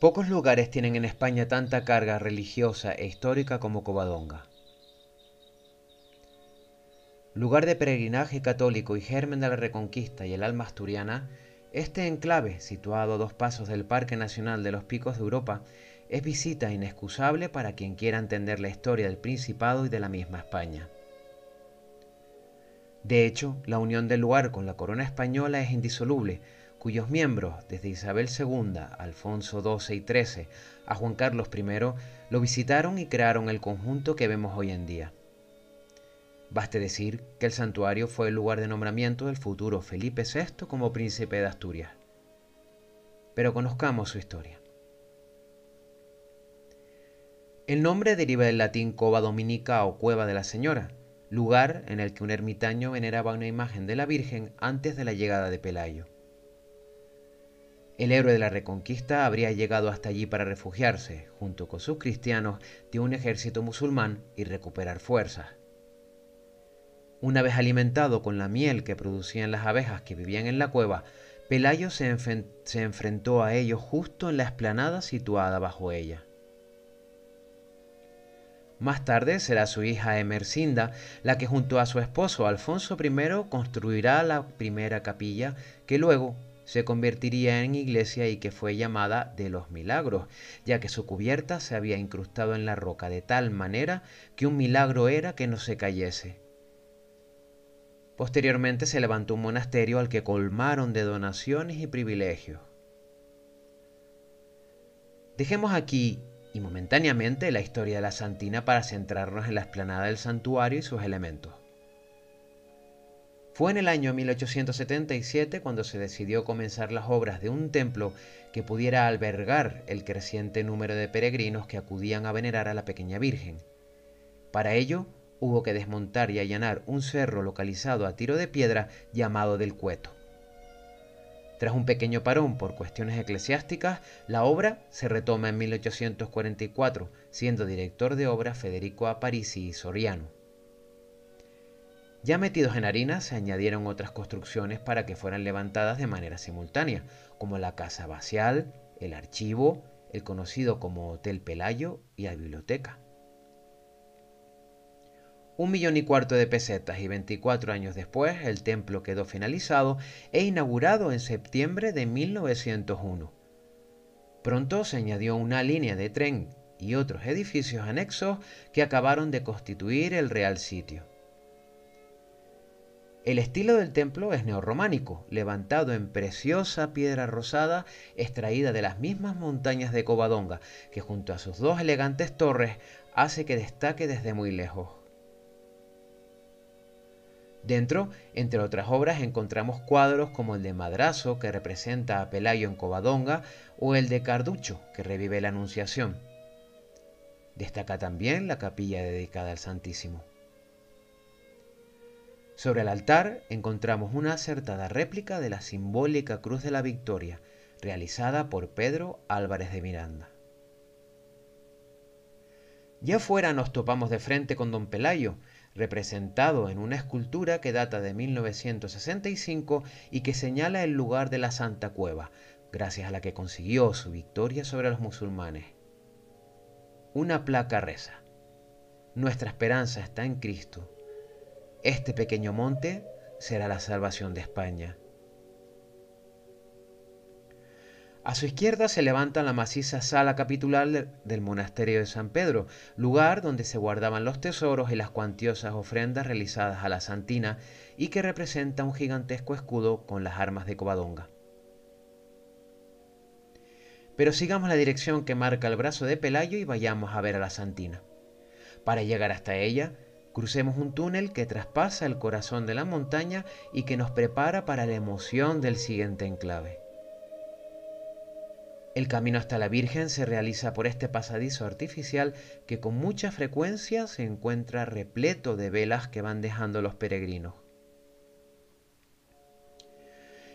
Pocos lugares tienen en España tanta carga religiosa e histórica como Covadonga. Lugar de peregrinaje católico y germen de la Reconquista y el alma asturiana, este enclave, situado a 2 pasos del Parque Nacional de los Picos de Europa, es visita inexcusable para quien quiera entender la historia del Principado y de la misma España. De hecho, la unión del lugar con la corona española es indisoluble, cuyos miembros, desde Isabel II, Alfonso XII y XIII, a Juan Carlos I, lo visitaron y crearon el conjunto que vemos hoy en día. Baste decir que el santuario fue el lugar de nombramiento del futuro Felipe VI como príncipe de Asturias. Pero conozcamos su historia. El nombre deriva del latín cova dominica o cueva de la señora, lugar en el que un ermitaño veneraba una imagen de la Virgen antes de la llegada de Pelayo. El héroe de la Reconquista habría llegado hasta allí para refugiarse, junto con sus cristianos, de un ejército musulmán y recuperar fuerzas. Una vez alimentado con la miel que producían las abejas que vivían en la cueva, Pelayo se enfrentó a ellos justo en la explanada situada bajo ella. Más tarde será su hija Emersinda la que junto a su esposo Alfonso I construirá la primera capilla que luego se convertiría en iglesia y que fue llamada de los Milagros, ya que su cubierta se había incrustado en la roca de tal manera que un milagro era que no se cayese. Posteriormente se levantó un monasterio al que colmaron de donaciones y privilegios. Dejemos aquí y momentáneamente la historia de la Santina para centrarnos en la explanada del santuario y sus elementos. Fue en el año 1877 cuando se decidió comenzar las obras de un templo que pudiera albergar el creciente número de peregrinos que acudían a venerar a la pequeña Virgen. Para ello, hubo que desmontar y allanar un cerro localizado a tiro de piedra llamado del Cueto. Tras un pequeño parón por cuestiones eclesiásticas, la obra se retoma en 1844, siendo director de obra Federico Aparici y Soriano. Ya metidos en harina, se añadieron otras construcciones para que fueran levantadas de manera simultánea, como la casa abacial, el archivo, el conocido como Hotel Pelayo y la biblioteca. 1,25 millones de pesetas y 24 años después el templo quedó finalizado e inaugurado en septiembre de 1901. Pronto se añadió una línea de tren y otros edificios anexos que acabaron de constituir el Real Sitio. El estilo del templo es neorrománico, levantado en preciosa piedra rosada extraída de las mismas montañas de Covadonga, que junto a sus 2 elegantes torres hace que destaque desde muy lejos. Dentro, entre otras obras, encontramos cuadros como el de Madrazo, que representa a Pelayo en Covadonga, o el de Carducho, que revive la Anunciación. Destaca también la capilla dedicada al Santísimo. Sobre el altar encontramos una acertada réplica de la simbólica Cruz de la Victoria, realizada por Pedro Álvarez de Miranda. Ya fuera nos topamos de frente con don Pelayo, representado en una escultura que data de 1965 y que señala el lugar de la Santa Cueva, gracias a la que consiguió su victoria sobre los musulmanes. Una placa reza: nuestra esperanza está en Cristo. Este pequeño monte será la salvación de España. A su izquierda se levanta la maciza sala capitular del monasterio de San Pedro, lugar donde se guardaban los tesoros y las cuantiosas ofrendas realizadas a la Santina y que representa un gigantesco escudo con las armas de Covadonga. Pero sigamos la dirección que marca el brazo de Pelayo y vayamos a ver a la Santina. Para llegar hasta ella, crucemos un túnel que traspasa el corazón de la montaña y que nos prepara para la emoción del siguiente enclave. El camino hasta la Virgen se realiza por este pasadizo artificial que con mucha frecuencia se encuentra repleto de velas que van dejando los peregrinos.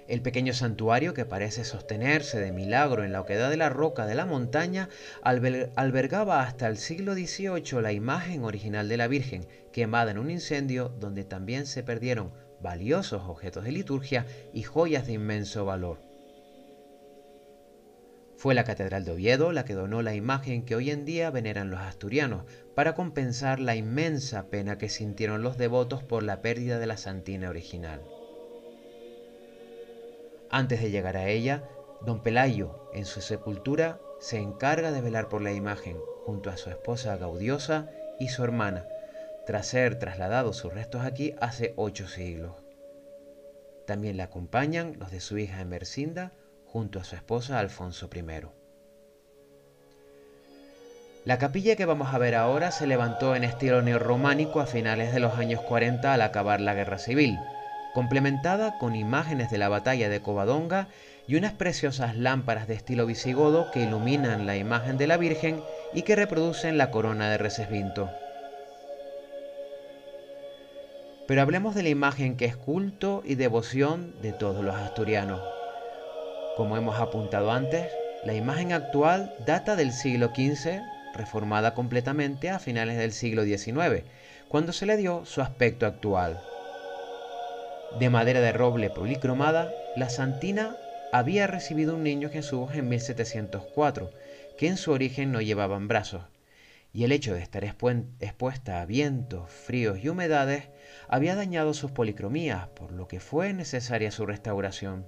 El pequeño santuario, que parece sostenerse de milagro en la oquedad de la roca de la montaña, albergaba hasta el siglo XVIII la imagen original de la Virgen, quemada en un incendio donde también se perdieron valiosos objetos de liturgia y joyas de inmenso valor. Fue la Catedral de Oviedo la que donó la imagen que hoy en día veneran los asturianos, para compensar la inmensa pena que sintieron los devotos por la pérdida de la santina original. Antes de llegar a ella, don Pelayo, en su sepultura, se encarga de velar por la imagen, junto a su esposa Gaudiosa y su hermana, tras ser trasladados sus restos aquí hace 8 siglos. También la acompañan los de su hija Emersinda, junto a su esposa Alfonso I. La capilla que vamos a ver ahora se levantó en estilo neorrománico a finales de los años 40 al acabar la Guerra Civil, complementada con imágenes de la batalla de Covadonga y unas preciosas lámparas de estilo visigodo que iluminan la imagen de la Virgen y que reproducen la corona de Recesvinto. Pero hablemos de la imagen que es culto y devoción de todos los asturianos. Como hemos apuntado antes, la imagen actual data del siglo XV, reformada completamente a finales del siglo XIX, cuando se le dio su aspecto actual. De madera de roble policromada, la santina había recibido un niño Jesús en 1704, que en su origen no llevaba en brazos, y el hecho de estar expuesta a vientos, fríos y humedades había dañado sus policromías, por lo que fue necesaria su restauración.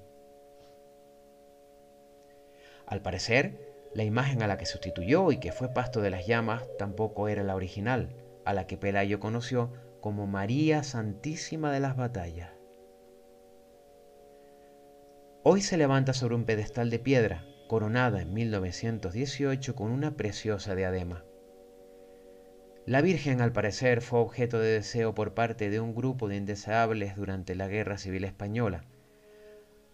Al parecer, la imagen a la que sustituyó y que fue pasto de las llamas tampoco era la original, a la que Pelayo conoció como María Santísima de las Batallas. Hoy se levanta sobre un pedestal de piedra, coronada en 1918 con una preciosa diadema. La Virgen, al parecer, fue objeto de deseo por parte de un grupo de indeseables durante la Guerra Civil Española.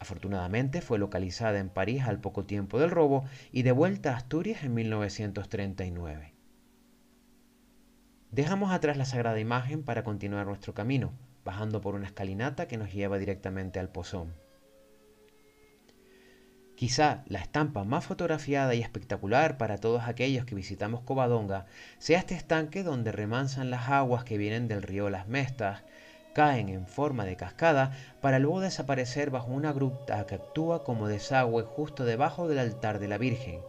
Afortunadamente fue localizada en París al poco tiempo del robo y devuelta a Asturias en 1939. Dejamos atrás la sagrada imagen para continuar nuestro camino, bajando por una escalinata que nos lleva directamente al Pozón. Quizá la estampa más fotografiada y espectacular para todos aquellos que visitamos Covadonga sea este estanque donde remansan las aguas que vienen del río Las Mestas, caen en forma de cascada para luego desaparecer bajo una gruta que actúa como desagüe justo debajo del altar de la Virgen,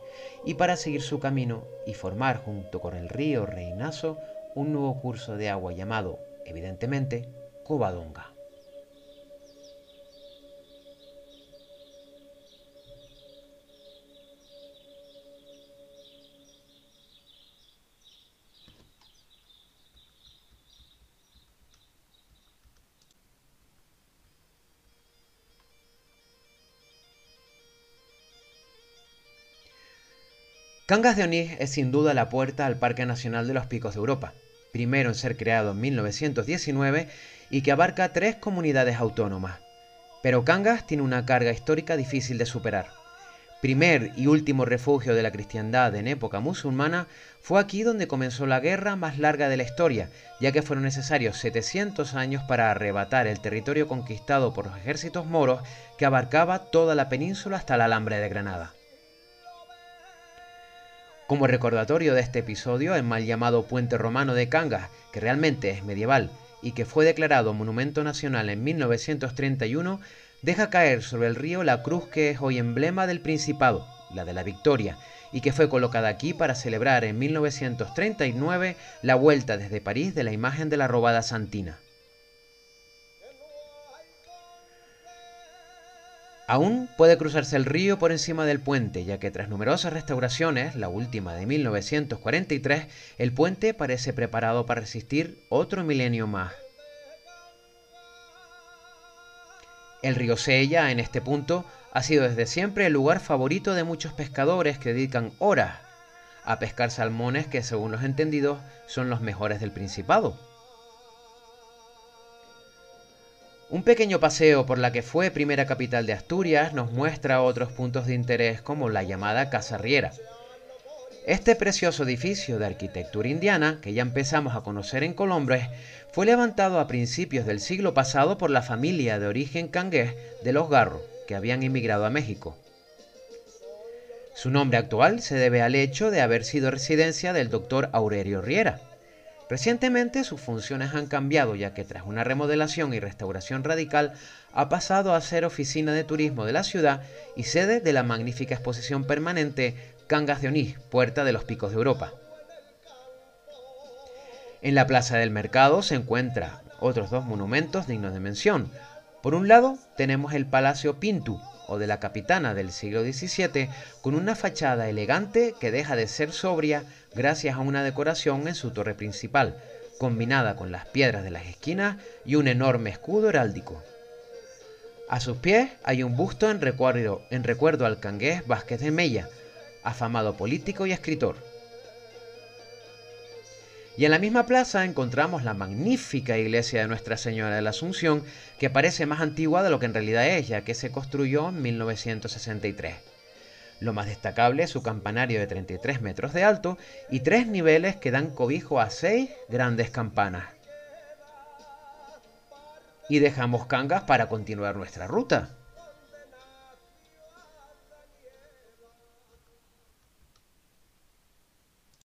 y para seguir su camino y formar junto con el río Reinaso un nuevo curso de agua llamado, evidentemente, Covadonga. Cangas de Onís es sin duda la puerta al Parque Nacional de los Picos de Europa, primero en ser creado en 1919 y que abarca 3 comunidades autónomas. Pero Cangas tiene una carga histórica difícil de superar. Primer y último refugio de la cristiandad en época musulmana, fue aquí donde comenzó la guerra más larga de la historia, ya que fueron necesarios 700 años para arrebatar el territorio conquistado por los ejércitos moros que abarcaba toda la península hasta la Alhambra de Granada. Como recordatorio de este episodio, el mal llamado Puente Romano de Cangas, que realmente es medieval y que fue declarado Monumento Nacional en 1931, deja caer sobre el río la cruz que es hoy emblema del Principado, la de la Victoria, y que fue colocada aquí para celebrar en 1939 la vuelta desde París de la imagen de la robada santina. Aún puede cruzarse el río por encima del puente, ya que tras numerosas restauraciones, la última de 1943, el puente parece preparado para resistir otro milenio más. El río Sella, en este punto, ha sido desde siempre el lugar favorito de muchos pescadores que dedican horas a pescar salmones que, según los entendidos, son los mejores del Principado. Un pequeño paseo por la que fue primera capital de Asturias nos muestra otros puntos de interés como la llamada Casa Riera. Este precioso edificio de arquitectura indiana, que ya empezamos a conocer en Colombres, fue levantado a principios del siglo pasado por la familia de origen cangués de los Garro, que habían emigrado a México. Su nombre actual se debe al hecho de haber sido residencia del doctor Aurelio Riera. Recientemente sus funciones han cambiado, ya que tras una remodelación y restauración radical ha pasado a ser oficina de turismo de la ciudad y sede de la magnífica exposición permanente Cangas de Onís, Puerta de los Picos de Europa. En la Plaza del Mercado se encuentran otros dos monumentos dignos de mención. Por un lado tenemos el Palacio Pintu, o de la Capitana del siglo XVII, con una fachada elegante que deja de ser sobria gracias a una decoración en su torre principal, combinada con las piedras de las esquinas y un enorme escudo heráldico. A sus pies hay un busto en recuerdo al cangués Vázquez de Mella, afamado político y escritor. Y en la misma plaza encontramos la magnífica iglesia de Nuestra Señora de la Asunción, que parece más antigua de lo que en realidad es, ya que se construyó en 1963. Lo más destacable es su campanario de 33 metros de alto y 3 niveles que dan cobijo a 6 grandes campanas. Y dejamos Cangas para continuar nuestra ruta.